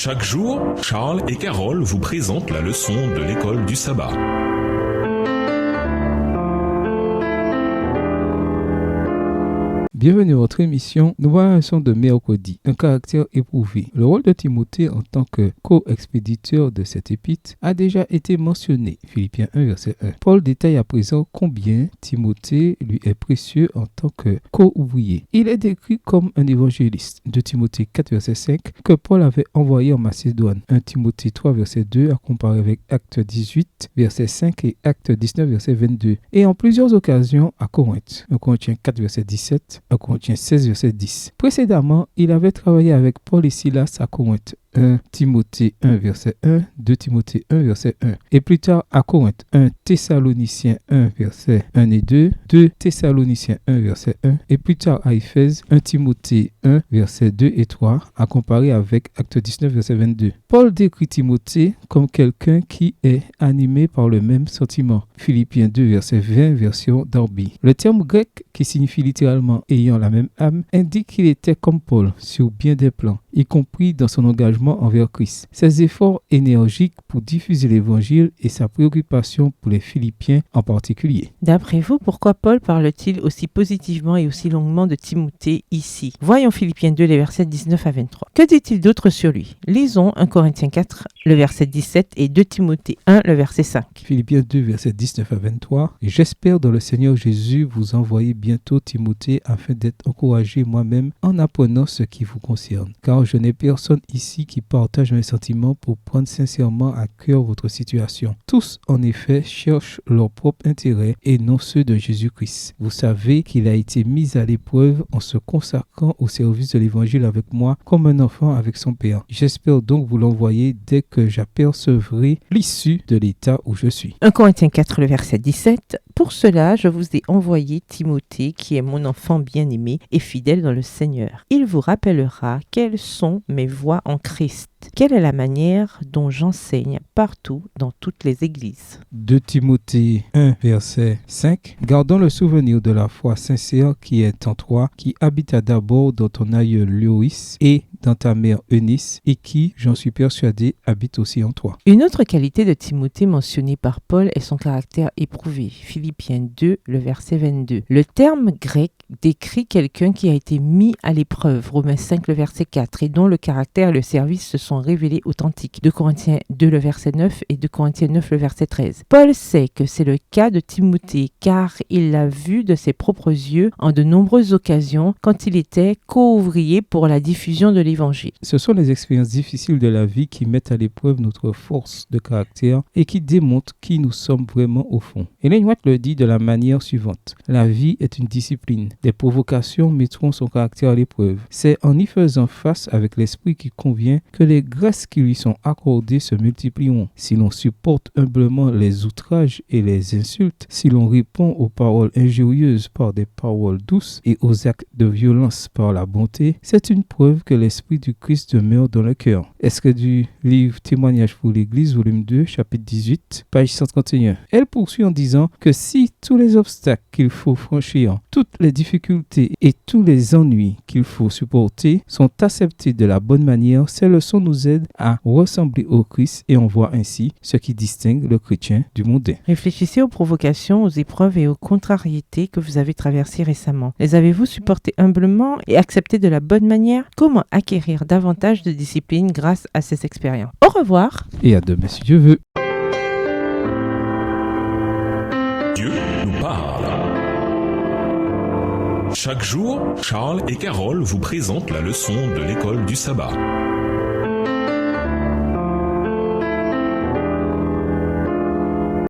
Chaque jour, Charles et Carole vous présentent la leçon de l'école du sabbat. Bienvenue à votre émission. Nous voyons un son de mercredi, un caractère éprouvé. Le rôle de Timothée en tant que co-expéditeur de cette épître a déjà été mentionné. Philippiens 1, verset 1. Paul détaille à présent combien Timothée lui est précieux en tant que co-ouvrier. Il est décrit comme un évangéliste. De Timothée 4, verset 5, que Paul avait envoyé en Macédoine. 1 Timothée 3, verset 2, à comparer avec Actes 18, verset 5 et Actes 19, verset 22. Et en plusieurs occasions à Corinthe. 1 Corinthiens 4, verset 17. 1 Corinthiens 16, verset 10. Précédemment, il avait travaillé avec Paul et Silas à Corinthe. 1 Timothée 1, verset 1, 2 Timothée 1, verset 1. Et plus tard à Corinthe, 1 Thessaloniciens 1, verset 1 et 2, 2 Thessaloniciens 1, verset 1. Et plus tard à Éphèse, 1 Timothée 1, verset 2 et 3, à comparer avec Actes 19, verset 22. Paul décrit Timothée comme quelqu'un qui est animé par le même sentiment. Philippiens 2, verset 20, version Darby. Le terme grec, qui signifie littéralement ayant la même âme, indique qu'il était comme Paul sur bien des plans, y compris dans son engagement envers Christ. Ses efforts énergiques pour diffuser l'évangile et sa préoccupation pour les Philippiens en particulier. D'après vous, pourquoi Paul parle-t-il aussi positivement et aussi longuement de Timothée ici? Voyons Philippiens 2, les versets 19 à 23. Que dit-il d'autre sur lui? Lisons 1 Corinthiens 4, le verset 17 et 2 Timothée 1, le verset 5. Philippiens 2, versets 19 à 23. J'espère dans le Seigneur Jésus vous envoyer bientôt Timothée afin d'être encouragé moi-même en apprenant ce qui vous concerne. Car je n'ai personne ici qui partage mes sentiments pour prendre sincèrement à cœur votre situation. Tous, en effet, cherchent leur propre intérêt et non ceux de Jésus-Christ. Vous savez qu'il a été mis à l'épreuve en se consacrant au service de l'Évangile avec moi comme un enfant avec son père. J'espère donc vous l'envoyer dès que j'apercevrai l'issue de l'état où je suis. 1 Corinthiens 4, le verset 17. Pour cela, je vous ai envoyé Timothée, qui est mon enfant bien-aimé et fidèle dans le Seigneur. Il vous rappellera quelles sont mes voies en Christ. Quelle est la manière dont j'enseigne partout dans toutes les églises? 2 Timothée 1, verset 5. Gardons le souvenir de la foi sincère qui est en toi, qui habita d'abord dans ton aïeul Loïs et dans ta mère Eunice, et qui, j'en suis persuadé, habite aussi en toi. Une autre qualité de Timothée mentionnée par Paul est son caractère éprouvé. Philippiens 2, le verset 22. Le terme grec décrit quelqu'un qui a été mis à l'épreuve. Romains 5, le verset 4, et dont le caractère et le service se sont révélés authentiques. 2 Corinthiens 2, le verset 9 et 2 Corinthiens 9, le verset 13. Paul sait que c'est le cas de Timothée car il l'a vu de ses propres yeux en de nombreuses occasions quand il était co-ouvrier pour la diffusion de l'Évangile. Ce sont les expériences difficiles de la vie qui mettent à l'épreuve notre force de caractère et qui démontrent qui nous sommes vraiment au fond. Ellen White le dit de la manière suivante. La vie est une discipline. Des provocations mettront son caractère à l'épreuve. C'est en y faisant face avec l'esprit qui convient que les grâces qui lui sont accordées se multiplieront. Si l'on supporte humblement les outrages et les insultes, si l'on répond aux paroles injurieuses par des paroles douces et aux actes de violence par la bonté, c'est une preuve que l'Esprit du Christ demeure dans le cœur. Extrait du livre Témoignage pour l'Église, volume 2, chapitre 18, page 131. Elle poursuit en disant que si tous les obstacles qu'il faut franchir, toutes les difficultés et tous les ennuis qu'il faut supporter sont acceptés de la bonne manière, ces leçons nous aident à ressembler au Christ et on voit ainsi ce qui distingue le chrétien du mondain. Réfléchissez aux provocations, aux épreuves et aux contrariétés que vous avez traversées récemment. Les avez-vous supportées humblement et acceptées de la bonne manière? Comment acquérir davantage de discipline grâce à ces expériences? Au revoir et à demain si Dieu veut. Dieu nous parle. Chaque jour, Charles et Carole vous présentent la leçon de l'école du sabbat.